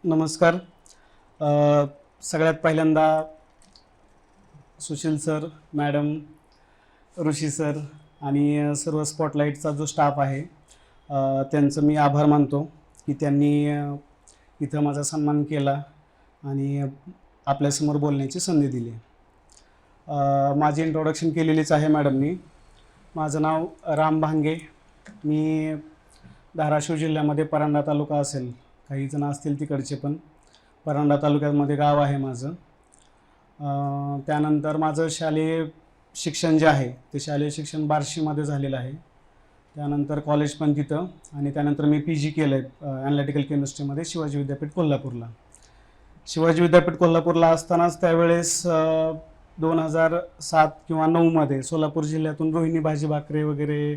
नमस्कार. सगळ्यात पहिल्यांदा सुशील सर, मॅडम, ऋषी सर आणि सर्व स्पॉटलाईटचा जो स्टाफ आहे त्यांचं मी आभार मानतो की त्यांनी इथं माझा सन्मान केला आणि आपल्यासमोर बोलण्याची संधी दिली. माझी इंट्रोडक्शन केलेलीच आहे मॅडमनी. माझं नाव राम भांगे. मी धाराशिव जिल्ह्यामध्ये परांडा तालुका असेल, काही जण असतील तिकडचे, पण परांडा तालुक्यामध्ये गाव आहे माझं. त्यानंतर माझं शालेय शिक्षण जे आहे ते शालेय शिक्षण बार्शीमध्ये झालेलं आहे. त्यानंतर कॉलेज पण तिथं, आणि त्यानंतर मी PG केलं आहे ॲनालिटिकल केमिस्ट्रीमध्ये शिवाजी विद्यापीठ कोल्हापूरला. शिवाजी विद्यापीठ कोल्हापूरला असतानाच त्यावेळेस 2007 किंवा 9मध्ये सोलापूर जिल्ह्यातून रोहिणी भाजी भाकरे वगैरे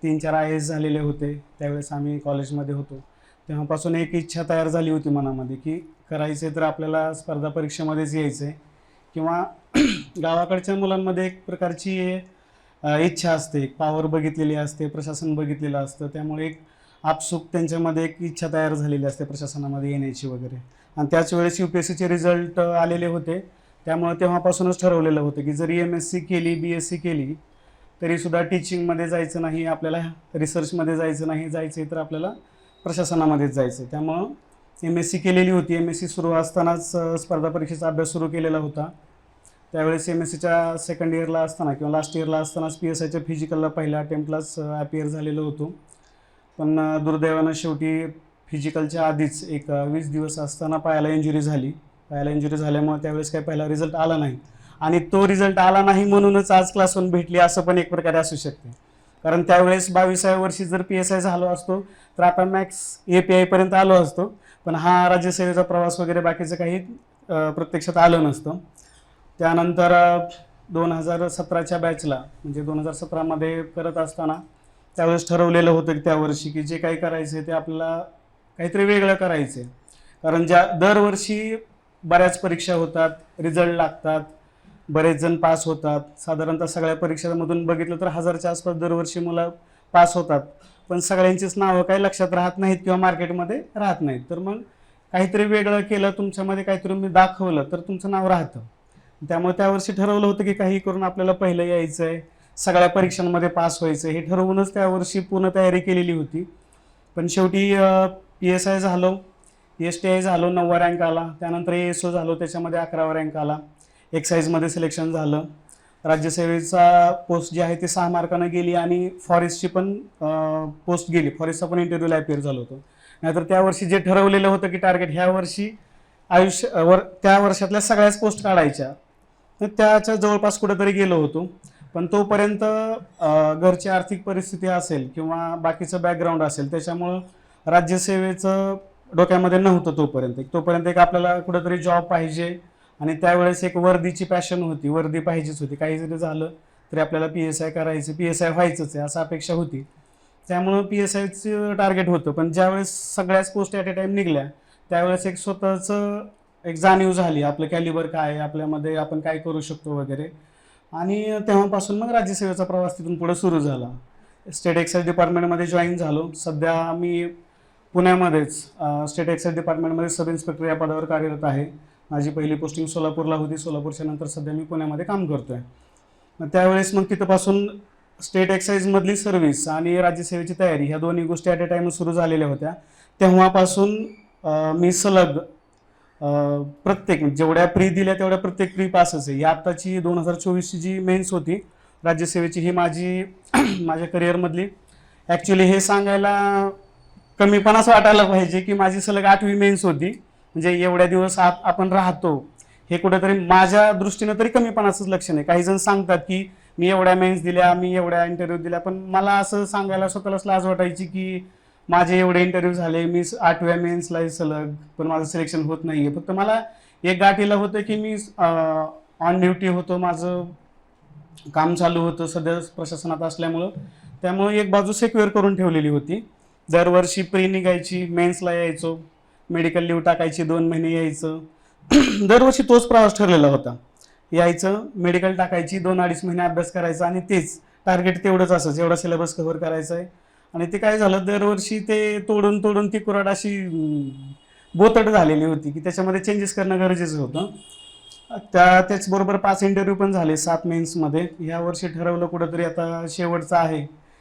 3-4 IAS झालेले होते. त्यावेळेस आम्ही कॉलेजमध्ये होतो. तेव्हापासून एक इच्छा तयार झाली होती मनामध्ये की करायचे तर आपल्याला स्पर्धा परीक्षेमध्येच यायचं आहे, किंवा गावाकडच्या मुलांमध्ये एक प्रकारची इच्छा असते, एक पॉवर बघितलेली असते, प्रशासन बघितलेलं असतं. त्यामुळे एक आपसूक त्यांच्यामध्ये एक इच्छा तयार झालेली असते प्रशासनामध्ये येण्याची वगैरे. आणि त्याच वेळेस UPSCचे रिझल्ट आलेले होते. त्यामुळे तेव्हापासूनच ठरवलेलं होतं की जरी MSc केली, BSc केली तरीसुद्धा टीचिंगमध्ये जायचं नाही आपल्याला, रिसर्चमध्ये जायचं नाही, जायचं तर आपल्याला प्रशासनामध्येच जायचं. त्यामुळं MSc केलेली होती. MSc सुरू असतानाच स्पर्धा परीक्षेचा अभ्यास सुरू केलेला होता. त्यावेळेस MScच्या सेकंड इयरला असताना किंवा लास्ट इयरला असतानाच PSIच्या फिजिकलला पहिल्या अटेम्प्टलाच अपियर झालेलो होतो. पण दुर्दैवानं शेवटी फिजिकलच्या आधीच एक 20 दिवस असताना पायाला इंजुरी झाली. पायाला इंजुरी झाल्यामुळे त्यावेळेस काही पहिला रिझल्ट आला नाही, आणि तो रिझल्ट आला नाही म्हणूनच आज क्लास 1 भेटली असं पण एक प्रकारे असू शकते. कारण त्यावेळेस 22व्या वर्षी जर PSI झालो असतो तर आता मॅक्स API पर्यंत आलो असतो, पण हा राज्यसेवेचा प्रवास वगैरे बाकीचं काही प्रत्यक्षात आलं नसतं. त्यानंतर 2017च्या बॅचला, म्हणजे 2017मध्ये करत असताना त्यावेळेस ठरवलेलं होतं की त्या वर्षी की जे काही करायचं आहे ते आपल्याला काहीतरी वेगळं करायचं आहे. कारण दरवर्षी बऱ्याच परीक्षा होतात, रिझल्ट लागतात, बरेच जण पास होतात. साधारणतः सगळ्या परीक्षांमधून बघितलं तर 1000च्या आसपास दरवर्षी मुलं पास होतात, पण सगळ्यांचीच नावं काही लक्षात राहत नाहीत किंवा मार्केटमध्ये राहत नाहीत. तर मग काहीतरी वेगळं केलं, तुमच्यामध्ये काहीतरी मी दाखवलं तर तुमचं नाव राहतं. त्यामुळे त्यावर्षी ठरवलं होतं की काही करून आपल्याला पहिलं यायचं आहे, सगळ्या परीक्षांमध्ये पास व्हायचं, हे ठरवूनच त्यावर्षी पूर्ण तयारी केलेली होती. पण शेवटी PSI झालो, STI झालो, 9वा रँक आला. त्यानंतर ASO झालो, त्याच्यामध्ये 11वा रँक आला. एक्साईजमध्ये सिलेक्शन झालं. राज्यसेवेचा पोस्ट जी आहे ती 6 मार्कानं गेली, आणि फॉरेस्टची पण पोस्ट गेली. फॉरेस्टचा पण इंटरव्ह्यूला अपियर झालो होतो. नाहीतर त्या वर्षी जे ठरवलेलं होतं की टार्गेट ह्या वर्षी त्या वर्षातल्या सगळ्याच पोस्ट काढायच्या, तर त्याच्या जवळपास कुठेतरी गेलो होतो. पण तोपर्यंत घरची आर्थिक परिस्थिती असेल किंवा बाकीचं बॅकग्राऊंड असेल, त्याच्यामुळं राज्यसेवेचं डोक्यामध्ये नव्हतं तोपर्यंत एक आपल्याला कुठेतरी जॉब पाहिजे. आणि त्यावेळेस एक वर्दीची पॅशन होती, वर्दी पाहिजेच होती. काही जरी झालं तरी आपल्याला PSI करायचं, PSI व्हायचंच आहे असं अपेक्षा होती. त्यामुळं PSIचं टार्गेट होतं. पण ज्यावेळेस सगळ्याच पोस्ट ॲट ए टाईम निघल्या त्यावेळेस एक स्वतःचं एक जाणीव झाली, आपलं कॅलिबर काय आहे, आपल्यामध्ये आपण काय करू शकतो वगैरे. आणि तेव्हापासून मग राज्यसेवेचा प्रवास तिथून पुढे सुरू झाला. स्टेट एक्साईज डिपार्टमेंटमध्ये जॉईन झालो. सध्या मी पुण्यामध्येच स्टेट एक्साईज डिपार्टमेंटमध्ये सब इन्स्पेक्टर या पदावर कार्यरत आहे. माझी पहिली पोस्टिंग सोलापूरला होती. सोलापूरच्या नंतर सध्या मी पुण्यामध्ये काम करतो आहे. मग त्यावेळेस मग तिथंपासून स्टेट एक्साईजमधली सर्व्हिस आणि राज्यसेवेची तयारी ह्या दोन्ही गोष्टी ॲट ए टाईम सुरू झालेल्या होत्या. तेव्हापासून मी सलग प्रत्येक जेवढ्या प्री दिल्या तेवढ्या प्रत्येक प्री पासच आहे. या आत्ताची 2024ची जी मेन्स होती राज्यसेवेची, ही माझी माझ्या करिअरमधली, ॲक्च्युली हे सांगायला कमीपणाच वाटायला पाहिजे की माझी सलग 8वी मेन्स होती. म्हणजे एवढ्या दिवस आपण राहतो हे कुठेतरी माझ्या दृष्टीनं तरी कमीपणाचंच लक्षण आहे. काही जण सांगतात की मी एवढ्या मेन्स दिल्या, मी एवढ्या इंटरव्ह्यू दिल्या, पण मला असं सांगायला स्वतःलाच लाज वाटायची की माझे एवढे इंटरव्ह्यू झाले, मी 8व्या मेन्सला सलग, पण माझं सिलेक्शन होत नाही आहे. फक्त मला एक गाठीला होतं की मी ऑन ड्युटी होतो, माझं काम चालू होतं सध्या प्रशासनात असल्यामुळं. त्यामुळे एक बाजू सिक्युअर करून ठेवलेली होती. दरवर्षी प्री निघायची, मेन्सला यायचो, मेडिकल लीव टाकायची, 2 महिने यायचं. दरवर्षी तोच प्रवास ठरलेला होता. यायचं, मेडिकल टाकायची, 2-2.5 महिने अभ्यास करायचा, आणि तेच टार्गेट तेवढंच असायचं, एवढा सिलेबस कव्हर करायचा आहे. आणि ते काय झालं, दरवर्षी ते तोडून ती कुऱ्हाड अशी बोतट झालेली होती की त्याच्यामध्ये चेंजेस करणं गरजेचं होतं. त्याचबरोबर 5 इंटरव्ह्यू पण झाले 7 मेन्समध्ये. ह्या वर्षी ठरवलं कुठंतरी आता शेवटचं आहे,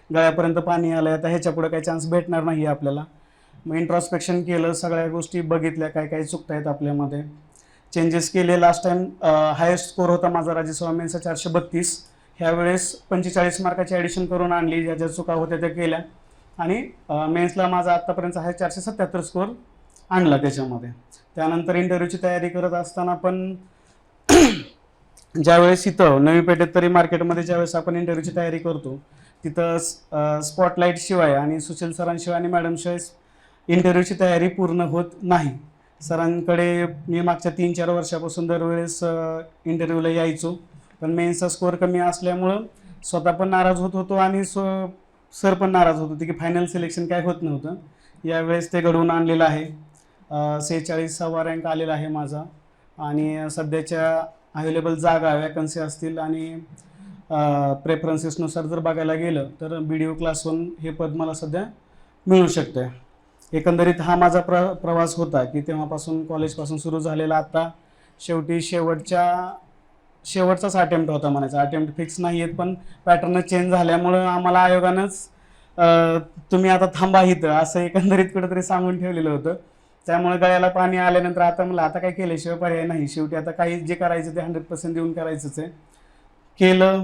गळ्यापर्यंत पाणी आलं, आता ह्याच्या पुढे काही चान्स भेटणार नाही आपल्याला. मग इंट्रॉस्पेक्शन केलं, सगळ्या गोष्टी बघितल्या काय काय चुकत आहेत आपल्यामध्ये, चेंजेस केले. लास्ट टाइम हायेस्ट स्कोर होता माझा राज्यसभा मेन्सचा 432. ह्यावेळेस 45 मार्काची ॲडिशन करून आणली, ज्या ज्या चुका होत्या त्या केल्या आणि मेन्सला माझा आत्तापर्यंत आहे 477 स्कोर आणला त्याच्यामध्ये. त्यानंतर इंटरव्ह्यूची तयारी करत असताना पण ज्यावेळेस इथं नवी पेठेत तरी मार्केटमध्ये ज्यावेळेस आपण इंटरव्ह्यूची तयारी करतो तिथं स्पॉटलाईट शिवाय आणि सुशील सरांशिवाय आणि मॅडमशिवाय इंटरव्ह्यूची तयारी पूर्ण होत नाही. सरांकडे मी मागच्या 3-4 वर्षापासून दरवेळेस इंटरव्ह्यूला यायचो, पण मेन्सचा स्कोअर कमी असल्यामुळं स्वतः पण नाराज होत होतो आणि सर पण नाराज होत होते की फायनल सिलेक्शन काय होत नव्हतं. यावेळेस ते घडवून आणलेलं आहे. 46वा रँक आलेला आहे माझा आणि सध्याच्या अवेलेबल जागा वॅकन्सी असतील आणि प्रेफरन्सेसनुसार जर बघायला गेलं तर BDO क्लास 1 हे पद मला सध्या मिळू शकतं. एकंदरीत हा माझा प्रवास होता की तेव्हापासून कॉलेजपासून सुरू झालेला. आता शेवटी शेवटचाच अटेम्प्ट होता म्हणायचा. अटेम्प्ट फिक्स नाही आहेत पण पॅटर्न चेंज झाल्यामुळं आम्हाला आयोगानंच तुम्ही आता थांबा इथं असं एकंदरीत कुठंतरी सांगून ठेवलेलं होतं. त्यामुळे गळ्याला पाणी आल्यानंतर आता मला आता काय केल्याशिवाय पर्याय नाही. शेवटी आता काही जे करायचं ते 100% देऊन करायचंच आहे. केलं.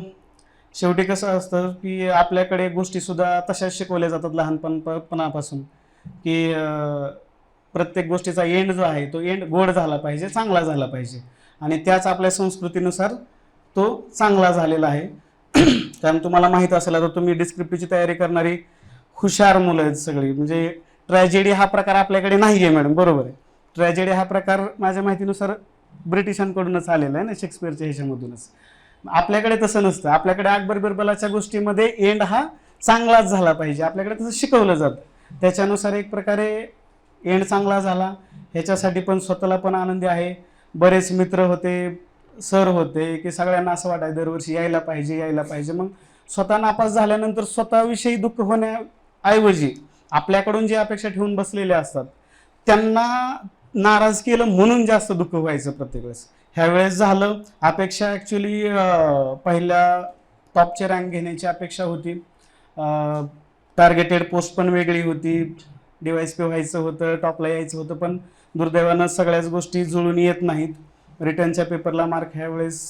शेवटी कसं असतं की आपल्याकडे गोष्टीसुद्धा तशाच शिकवल्या जातात लहानपणापासून की प्रत्येक गोष्टीचा एंड जो आहे तो एंड गोड झाला पाहिजे, चांगला झाला पाहिजे आणि त्याच आपल्या संस्कृतीनुसार तो चांगला झालेला आहे. कारण तुम्हाला माहीत असेल तर तुम्ही डिस्क्रिप्टिव्हची तयारी करणारी हुशार मुलं आहेत सगळी. म्हणजे ट्रॅजेडी हा प्रकार आपल्याकडे नाही आहे मॅडम, बरोबर आहे. ट्रॅजेडी हा प्रकार माझ्या माहितीनुसार ब्रिटिशांकडूनच आलेला आहे ना, शेक्सपियरच्या ह्याच्यामधूनच. आपल्याकडे तसं नसतं. आपल्याकडे अकबर बिरबलाच्या गोष्टीमध्ये एंड हा चांगलाच झाला पाहिजे, आपल्याकडे तसं शिकवलं जातं. त्याच्यानुसार एक प्रकारे एंड चांगला झाला. ह्याच्यासाठी पण स्वतःला पण आनंदी आहे. बरेच मित्र होते, सर होते की सगळ्यांना असं वाटायचं दरवर्षी यायला पाहिजे. मग स्वतः नापास झाल्यानंतर स्वतःविषयी दुःख होण्याऐवजी आपल्याकडून जे अपेक्षा ठेवून बसलेले असतात त्यांना नाराज केलं म्हणून जास्त दुःख व्हायचं प्रत्येक वेळेस. ह्यावेळेस झालं. अपेक्षा ॲक्च्युली पहिल्या टॉपचे रँक घेण्याची अपेक्षा होती. टार्गेटेड पोस्ट पण वेगळी होती. DYSP व्हायचं होतं, टॉपला यायचं होतं, पण दुर्दैवानं सगळ्याच गोष्टी जुळून येत नाहीत. रिटर्नच्या पेपरला मार्क ह्यावेळेस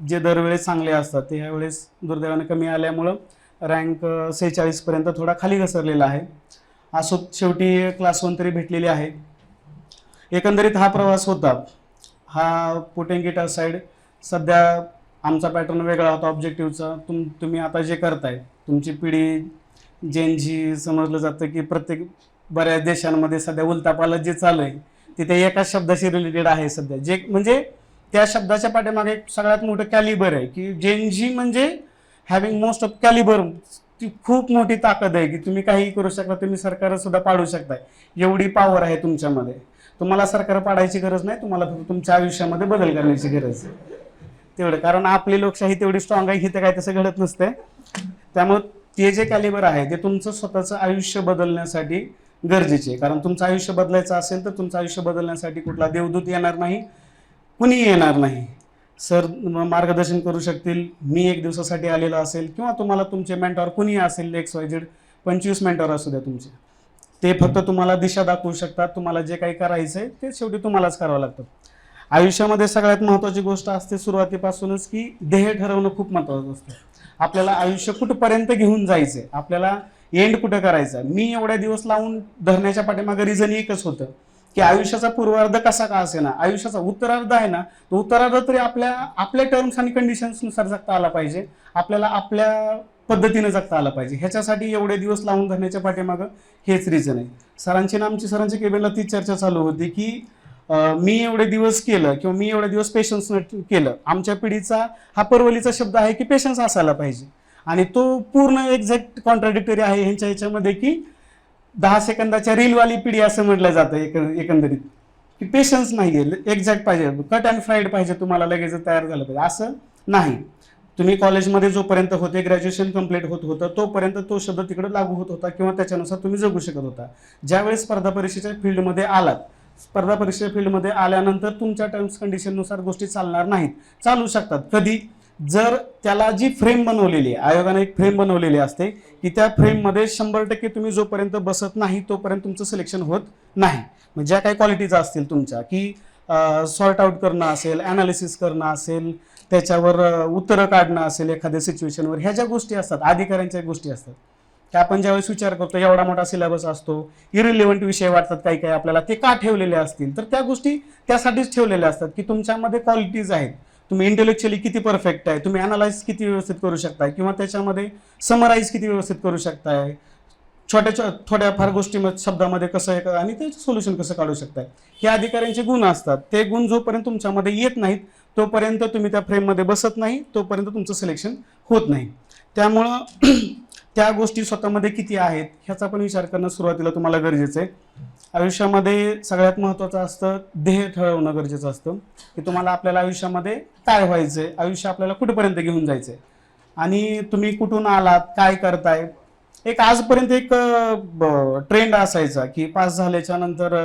जे दरवेळेस चांगले असतात ते ह्यावेळेस दुर्दैवानं कमी आल्यामुळं रँक 46पर्यंत थोडा खाली घसरलेला आहे. असो शेवटी क्लास 1 तरी भेटलेली आहे. एकंदरीत हा प्रवास होता. हा पुटिंग इट असाइड. सध्या आमचा पॅटर्न वेगळा होता ऑब्जेक्टिव्हचा. तुम्ही आता जे करताय तुमची पिढी जी समजलं जातं की प्रत्येक बऱ्याच देशांमध्ये सध्या उलतापालट जे चालू आहे तिथे एकाच शब्दाशी रिलेटेड आहे सध्या, जे म्हणजे त्या शब्दाच्या पाठीमागे एक सगळ्यात मोठं कॅलिबर आहे की जी म्हणजे हॅव्हिंग मोस्ट ऑफ कॅलिबर. ती खूप मोठी ताकद आहे की तुम्ही काही करू शकता, तुम्ही सरकार सुद्धा पाडू शकताय, एवढी पॉवर आहे तुमच्यामध्ये. तुम्हाला सरकार पाडायची गरज नाही, तुम्हाला तुमच्या आयुष्यामध्ये बदल करण्याची गरज आहे तेवढं. कारण आपली लोकशाही तेवढी स्ट्रॉंग आहे, इथे काय तसं घडत नसतंय. त्यामुळे ते जे कॅलिबर आहे ते तुमचं स्वतःचं आयुष्य बदलण्यासाठी गरजेचे आहे. कारण तुमचं आयुष्य बदलायचं असेल तर तुमचं आयुष्य बदलण्यासाठी कुठला देवदूत येणार नाही, कुणी येणार नाही. सर मार्गदर्शन करू शकतील, मी एक दिवसासाठी आलेला असेल किंवा तुम्हाला तुमचे मेंटॉर कुणी असेल, XYZ 25 मेंटॉर असू द्या तुमचे, ते फक्त तुम्हाला दिशा दाखवू शकतात. तुम्हाला जे काही करायचं आहे ते शेवटी तुम्हालाच करावं लागतं. आयुष्यामध्ये सगळ्यात महत्त्वाची गोष्ट असते सुरुवातीपासूनच की ध्येय ठरवणं खूप महत्त्वाचं असतं. आपल्याला आयुष्य कुठंपर्यंत घेऊन जायचंय, आपल्याला एंड कुठं करायचा. मी एवढ्या दिवस लावून धरण्याच्या पाठीमागे रिझन एकच होतं की आयुष्याचा पूर्वार्ध कसा का असेना, आयुष्याचा उत्तरार्ध आहे ना, तो उत्तरार्ध तरी आपल्या टर्म्स आणि कंडिशन्सनुसार जगता आला पाहिजे, आपल्याला आपल्या पद्धतीने जगता आलं पाहिजे. ह्याच्यासाठी एवढे दिवस लावून धरण्याच्या पाठीमागं हेच रिझन आहे. सरांची केबिनला ती चर्चा चालू होती की मी एवढे दिवस केलं किंवा मी एवढे दिवस पेशन्स केलं. आमच्या पिढीचा हा परवलीचा शब्द आहे की पेशन्स असायला पाहिजे आणि तो पूर्ण एक्झॅक्ट कॉन्ट्राडिक्टरी आहे ह्यांच्यामध्ये की 10 सेकंदाच्या रीलवाली पिढी असं म्हटलं जातं एकंदरीत की पेशन्स नाही आहे, एक्झॅक्ट पाहिजे, कट अँड फ्राईड पाहिजे, तुम्हाला लगेच तयार झालं पाहिजे. असं नाही. तुम्ही कॉलेजमध्ये जोपर्यंत होते, ग्रॅज्युएशन कंप्लीट होत होतं तोपर्यंत तो शब्द तिकडे लागू होत होता किंवा त्याच्यानुसार तुम्ही जगू शकत होता. ज्यावेळेस स्पर्धा परीक्षेच्या फील्डमध्ये आलात स्पर्धा परीक्षा फील्डमध्ये आल्यानंतर तुमच्या टर्म्स कंडिशननुसार गोष्टी चालणार नाहीत. चालू शकतात कधी, जर त्याला जी फ्रेम बनवलेली आहे, आयोगाने एक फ्रेम बनवलेली असते की त्या फ्रेममध्ये 100% तुम्ही जोपर्यंत बसत नाही तोपर्यंत तुमचं सिलेक्शन होत नाही. मग ज्या काही क्वालिटीज असतील तुमच्या, की सॉर्ट आउट करणं असेल, ॲनालिसिस करणं असेल, त्याच्यावर उत्तरं काढणं असेल एखाद्या सिच्युएशनवर, ह्या ज्या गोष्टी असतात अधिकाऱ्यांच्या गोष्टी असतात, की आपण ज्यावेळेस विचार करतो एवढा मोठा सिलेबस असतो, इरिलेव्हंट विषय वाटतात काही काही आपल्याला, ते का ठेवलेले असतील, तर त्या गोष्टी त्यासाठीच ठेवलेल्या असतात की तुमच्यामध्ये क्वालिटीज आहेत, तुम्ही इंटेलेक्च्युअली किती परफेक्ट आहे, तुम्ही अनालाइज किती व्यवस्थित करू शकताय, किंवा त्याच्यामध्ये समराईज किती व्यवस्थित करू शकताय, थोड्याफार गोष्टी शब्दामध्ये कसं आहे आणि त्याचं सोल्युशन कसं काढू शकताय, हे अधिकाऱ्यांचे गुण असतात. ते गुण जोपर्यंत तुमच्यामध्ये येत नाहीत तोपर्यंत तुम्ही त्या फ्रेममध्ये बसत नाही, तोपर्यंत तुमचं सिलेक्शन होत नाही. त्यामुळं त्या गोष्टी स्वतःमध्ये किती आहेत ह्याचा पण विचार करणं सुरुवातीला तुम्हाला गरजेचं आहे. आयुष्यामध्ये सगळ्यात महत्त्वाचं असतं ध्येय ठरवणं गरजेचं असतं, की तुम्हाला आपल्याला आयुष्यामध्ये काय व्हायचंय, आयुष्य आपल्याला कुठेपर्यंत घेऊन जायचंय आणि तुम्ही कुठून आलात, काय करताय. एक आजपर्यंत एक ट्रेंड असायचा की पास झाल्याच्या नंतर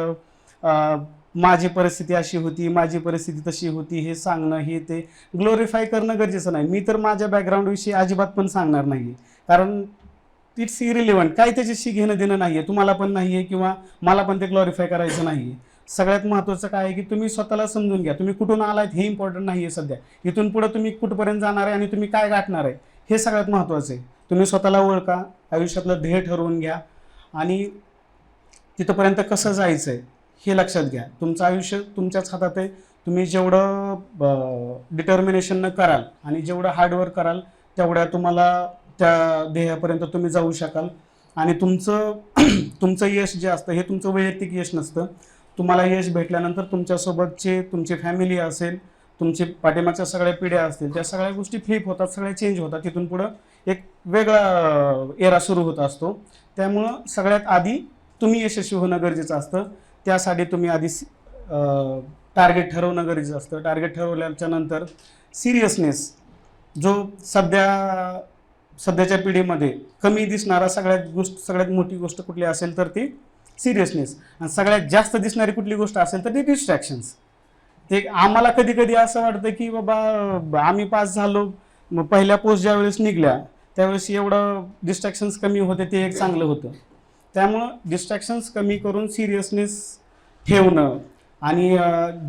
माझी परिस्थिती अशी होती, माझी परिस्थिती तशी होती, हे सांगणं, हे ते ग्लोरिफाय करणं गरजेचं नाही. मी तर माझ्या बॅकग्राऊंडविषयी अजिबात पण सांगणार नाही, कारण इट्स इरिलिव्हंट, काय त्याच्याशी घेणं देणं नाही आहे, तुम्हाला पण नाही आहे किंवा मला पण ते ग्लोरिफाय करायचं नाही आहे. सगळ्यात महत्त्वाचं काय आहे की तुम्ही स्वतःला समजून घ्या, तुम्ही कुठून आलात हे इम्पॉर्टंट नाही आहे सध्या. इथून पुढे तुम्ही कुठपर्यंत जाणार आहे आणि तुम्ही काय गाठणार आहे हे सगळ्यात महत्त्वाचं आहे. तुम्ही स्वतःला ओळखा, आयुष्यातलं ध्येय ठरवून घ्या आणि तिथंपर्यंत कसं जायचं आहे हे लक्षात घ्या. तुमचं आयुष्य तुमच्याच हातात आहे. तुम्ही जेवढं डिटर्मिनेशननं कराल आणि जेवढं हार्डवर्क कराल तेवढ्या तुम्हाला त्या ध्येयापर्यंत तुम्ही जाऊ शकाल. आणि तुमचं यश जे असतं हे तुमचं वैयक्तिक यश नसतं. तुम्हाला यश भेटल्यानंतर तुमच्यासोबतचे तुमची फॅमिली असेल, तुमची पाठीमागच्या सगळ्या पिढ्या असतील, त्या सगळ्या गोष्टी फ्लिप होतात, सगळ्या चेंज होतात. तिथून पुढं एक वेगळा एरा सुरू होत असतो. त्यामुळं सगळ्यात आधी तुम्ही यशस्वी होणं गरजेचं असतं. त्यासाठी तुम्ही आधी टार्गेट ठरवणं गरजेचं असतं. टार्गेट ठरवल्याच्या नंतर सिरियसनेस, जो सध्याच्या पिढीमध्ये कमी दिसणारा सगळ्यात मोठी गोष्ट कुठली असेल तर ती सिरियसनेस. आणि सगळ्यात जास्त दिसणारी कुठली गोष्ट असेल तर ती डिस्ट्रॅक्शन्स. ते आम्हाला कधी कधी असं वाटतं की बाबा आम्ही पास झालो, मग पहिल्या पोस्ट ज्या वेळेस निघल्या त्यावेळेस एवढं डिस्ट्रॅक्शन्स कमी होते, ते एक चांगलं होतं. त्यामुळं डिस्ट्रॅक्शन्स कमी करून सिरियसनेस ठेवणं आणि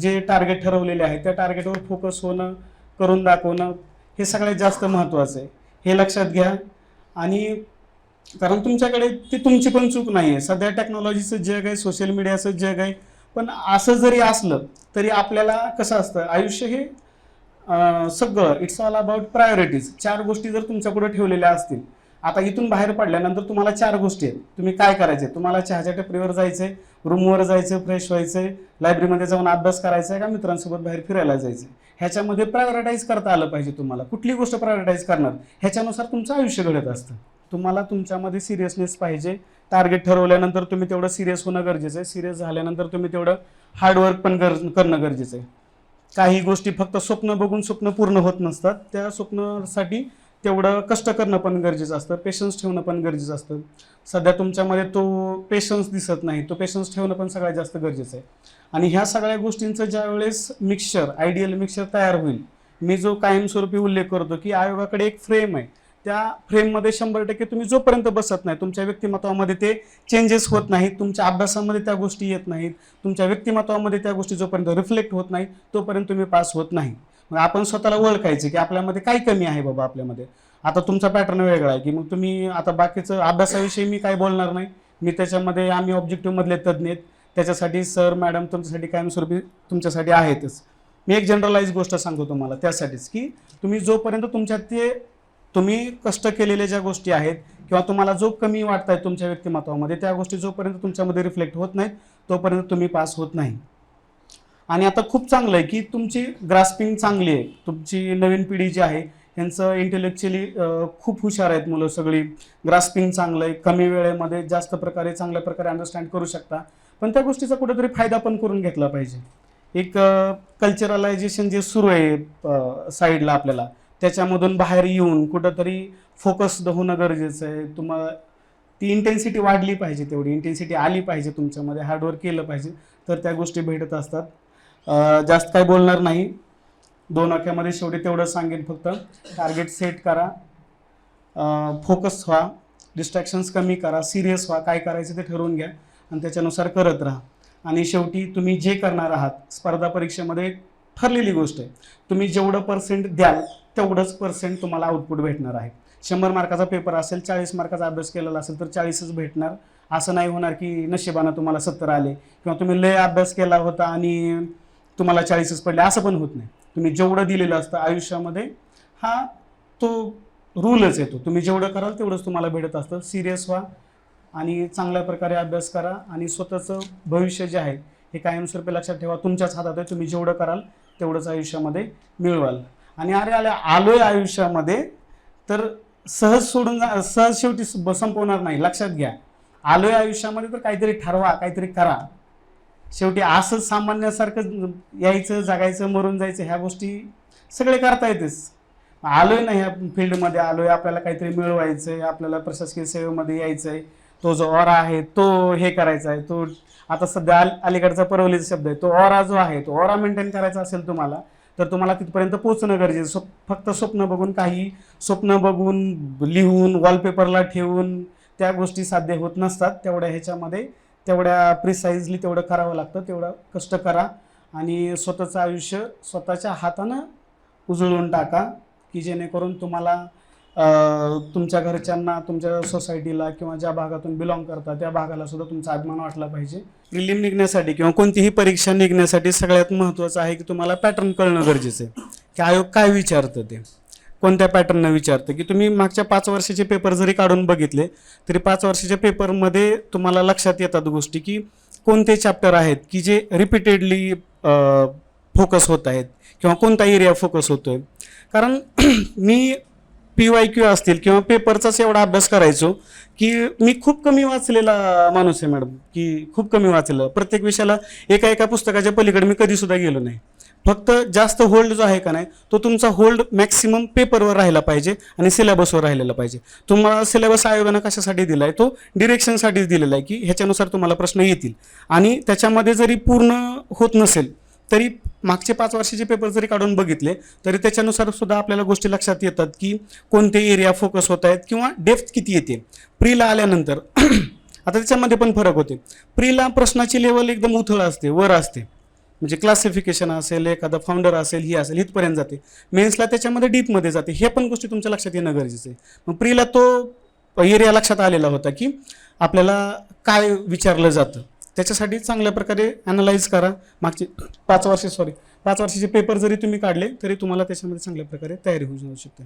जे टार्गेट ठरवलेले आहे त्या टार्गेटवर फोकस होणं, करून दाखवणं, हे सगळ्यात जास्त महत्त्वाचं आहे. हे लक्षात घ्या. आणि कारण तुमच्याकडे ती तुमची पण चूक नाही आहे. सध्या टेक्नॉलॉजीचं जग आहे, सोशल मीडियाचं जग आहे. पण असं जरी असलं तरी आपल्याला कसं असतं, आयुष्य हे सगळं इट्स ऑल अबाउट प्रायोरिटीज. 4 गोष्टी जर तुमच्या पुढे ठेवलेल्या असतील, आता इथून बाहेर पडल्यानंतर तुम्हाला 4 गोष्टी आहेत. तुम्ही काय करायचे, तुम्हाला चहाच्या टपरीवर जायचंय, रूमवर जायचं, फ्रेश व्हायचंय, लायब्ररीमध्ये जाऊन अभ्यास करायचा आहे का मित्रांसोबत बाहेर फिरायला जायचं. ह्याच्यामध्ये प्रायोरिटाईज करता आलं पाहिजे. तुम्हाला कुठली गोष्ट प्रायोरिटाईज करणार ह्याच्यानुसार तुमचं आयुष्य घडत असतं. तुम्हाला तुमच्यामध्ये सिरियसनेस पाहिजे. टार्गेट ठरवल्यानंतर तुम्ही तेवढं सिरियस होणं गरजेचं आहे. सिरियस झाल्यानंतर तुम्ही तेवढं हार्डवर्क पण करणं गरजेचं आहे. काही गोष्टी फक्त स्वप्न बघून स्वप्न पूर्ण होत नसतात. त्या स्वप्नासाठी तेवढं कष्ट करणं पण गरजेचं असतं, पेशन्स ठेवणं पण गरजेचं असतं. सध्या तुमच्यामध्ये तो पेशन्स दिसत नाही, तो पेशन्स ठेवणं पण सगळ्यात जास्त गरजेचं आहे. आणि ह्या सगळ्या गोष्टींचं ज्या वेळेस मिक्सचर, आयडियल मिक्सचर तयार होईल, मी जो कायमस्वरूपी उल्लेख करतो की आयोगाकडे एक फ्रेम आहे, त्या फ्रेममध्ये 100% तुम्ही जोपर्यंत बसत नाही, तुमच्या व्यक्तिमत्वामध्ये ते चेंजेस होत नाहीत, तुमच्या अभ्यासामध्ये त्या गोष्टी येत नाहीत, तुमच्या व्यक्तिमत्वामध्ये त्या गोष्टी जोपर्यंत रिफ्लेक्ट होत नाही तोपर्यंत तुम्ही पास होत नाही. मग आपण स्वतःला ओळखायचं की आपल्यामध्ये काय कमी आहे बाबा आपल्यामध्ये. आता तुमचा पॅटर्न वेगळा आहे की मग तुम्ही आता बाकीचं अभ्यासाविषयी मी काय बोलणार नाही, मी त्याच्यामध्ये आम्ही ऑब्जेक्टिव्हमधले तज्ज्ञ आहेत, त्याच्यासाठी सर मॅडम तुमच्यासाठी कायमस्वरूपी तुमच्यासाठी आहेतच. मी एक जनरलाइज गोष्ट सांगतो तुम्हाला त्यासाठीच की तुम्ही जोपर्यंत तुमच्यात ते तुम्ही कष्ट केलेल्या ज्या गोष्टी आहेत किंवा तुम्हाला जो कमी वाटत आहे तुमच्या व्यक्तिमत्वामध्ये, त्या गोष्टी जोपर्यंत तुमच्यामध्ये रिफ्लेक्ट होत नाहीत तोपर्यंत तुम्ही पास होत नाही. आणि आता खूप चांगलं आहे की तुमची ग्रास्पिंग चांगली आहे. तुमची नवीन पिढी जी आहे यांचं इंटेलेक्च्युअली खूप हुशार आहेत मुलं सगळी. ग्रास्पिंग चांगलं आहे, कमी वेळेमध्ये जास्त प्रकारे चांगल्या प्रकारे अंडरस्टँड करू शकता. पण त्या गोष्टीचा कुठेतरी फायदा पण करून घेतला पाहिजे. एक कल्चरलायझेशन जे सुरू आहे साईडला आपल्याला, त्याच्यामधून बाहेर येऊन कुठंतरी फोकस्ड होणं गरजेचं आहे. ती इंटेन्सिटी वाढली पाहिजे, तेवढी इंटेन्सिटी आली पाहिजे तुमच्यामध्ये, हार्डवर्क केलं पाहिजे, तर त्या गोष्टी भेटत असतात. जास्त काय बोलणार नाही, 2 वाक्यामध्ये शेवटी तेवढं सांगेन फक्त, टार्गेट सेट करा, फोकस व्हा, डिस्ट्रॅक्शन्स कमी करा, सिरियस व्हा, काय करायचं ते ठरवून घ्या आणि त्याच्यानुसार करत राहा. आणि शेवटी तुम्ही जे करणार आहात स्पर्धा परीक्षेमध्ये ठरलेली गोष्ट आहे, तुम्ही जेवढं पर्सेंट द्याल तेवढंच पर्सेंट तुम्हाला आउटपुट भेटणार आहे. 100 मार्काचा पेपर असेल, 40 मार्काचा अभ्यास केलेला असेल तर 40च भेटणार. असं नाही होणार की नशिबानं तुम्हाला 70 आले किंवा तुम्ही लय अभ्यास केला होता आणि तुम्हाला 40च पडले, असं पण होत नाही. तुम्ही जेवढं दिलेलं असतं आयुष्यामध्ये, हा तो रूलच येतो, तुम्ही जेवढं कराल तेवढंच तुम्हाला भेटत असतं. सिरियस व्हा आणि चांगल्या प्रकारे अभ्यास करा आणि स्वतःचं भविष्य जे आहे हे कायमस्वरूपी लक्षात ठेवा, तुमच्याच हातात आहे. तुम्ही जेवढं कराल तेवढंच आयुष्यामध्ये मिळवाल. आणि आलोय आयुष्यामध्ये तर सहज सहज शेवटी संपवणार नाही, लक्षात घ्या. आलोय आयुष्यामध्ये तर काहीतरी ठरवा, काहीतरी करा. शेवटी असंच सामान्यासारखं यायचं, जगायचं, मरून जायचं, ह्या गोष्टी सगळे करता येतेच. आलोय ना ह्या फील्डमध्ये, आलोय आपल्याला काहीतरी मिळवायचं आहे, आपल्याला प्रशासकीय सेवेमध्ये यायचं आहे, तो जो ऑरा आहे तो हे करायचा आहे, तो आता सध्या अलीकडचा परवलीचा शब्द आहे, तो ऑरा जो आहे तो ऑरा मेंटेन करायचा असेल तुम्हाला, तर तुम्हाला तिथपर्यंत पोहोचणं गरजेचं. फक्त स्वप्न बघून, काही स्वप्न बघून लिहून वॉलपेपरला ठेवून त्या गोष्टी साध्य होत नसतात. तेवढ्या ह्याच्यामध्ये, तेवढ्या प्रिसाइजली तेवढं करावं लागतं. तेवढं कष्ट करा आणि स्वतःचं आयुष्य स्वतःच्या हातानं उजळून टाका, की जेणेकरून तुम्हाला तुमच्या घरच्यांना, तुमच्या सोसायटीला किंवा ज्या भागातून बिलॉंग करता त्या भागाला सुद्धा तुमचा अभिमान वाटला पाहिजे. प्रिलिम निघण्यासाठी किंवा कोणतीही परीक्षा निघण्यासाठी सगळ्यात महत्त्वाचं आहे की तुम्हाला पॅटर्न कळणं गरजेचं आहे, की आयोग काय विचारतं, ते कोणत्या पॅटर्ननं विचारतं. की तुम्ही मागच्या 5 वर्षाचे पेपर जरी काढून बघितले तरी 5 वर्षाच्या पेपरमध्ये तुम्हाला लक्षात येतात गोष्टी, की कोणते चॅप्टर आहेत की जे रिपीटेडली फोकस होत आहेत किंवा कोणता एरिया फोकस होतोय. कारण मी PYQ असतील किंवा पेपरचाच एवढा अभ्यास करायचो की मी खूप कमी वाचलेला माणूस आहे मॅडम, की खूप कमी वाचलं. प्रत्येक विषयाला एका पुस्तकाच्या पलीकडे मी कधीसुद्धा गेलो नाही. फक्त जास्त होल्ड जो आहे का नाही, तो तुमचा होल्ड मॅक्सिमम पेपरवर राहिला पाहिजे आणि सिलेबसवर राहिलेला पाहिजे. तुम्हाला सिलेबस आयोगानं कशासाठी दिला आहे, तो डिरेक्शनसाठीच दिलेला आहे, की ह्याच्यानुसार तुम्हाला प्रश्न येतील. आणि त्याच्यामध्ये जरी पूर्ण होत नसेल तरी मागचे 5 वर्षाचे पेपर जरी काढून बघितले तरी त्याच्यानुसार सुद्धा आपल्याला गोष्टी लक्षात येतात, की कोणते एरिया फोकस होत आहेत किंवा डेप्थ किती येते. प्रीला आल्यानंतर आता त्याच्यामध्ये पण फरक होते. प्रीला प्रश्नाची लेवल एकदम उथळ असते, वर असते, म्हणजे क्लासिफिकेशन असेल, एखादा फाउंडर असेल, ही असेल, इथपर्यंत जाते. मेन्सला त्याच्यामध्ये डीपमध्ये जाते. हे पण गोष्टी तुमच्या लक्षात येणं गरजेचं आहे. मग प्रीला तो एरिया लक्षात आलेला होता, की आपल्याला काय विचारलं जातं. त्याच्यासाठी चांगल्या प्रकारे ॲनालाइज करा. मागचे 5 वर्षाचे पेपर जरी तुम्ही काढले तरी तुम्हाला त्याच्यामध्ये चांगल्या प्रकारे तयारी होऊ शकते.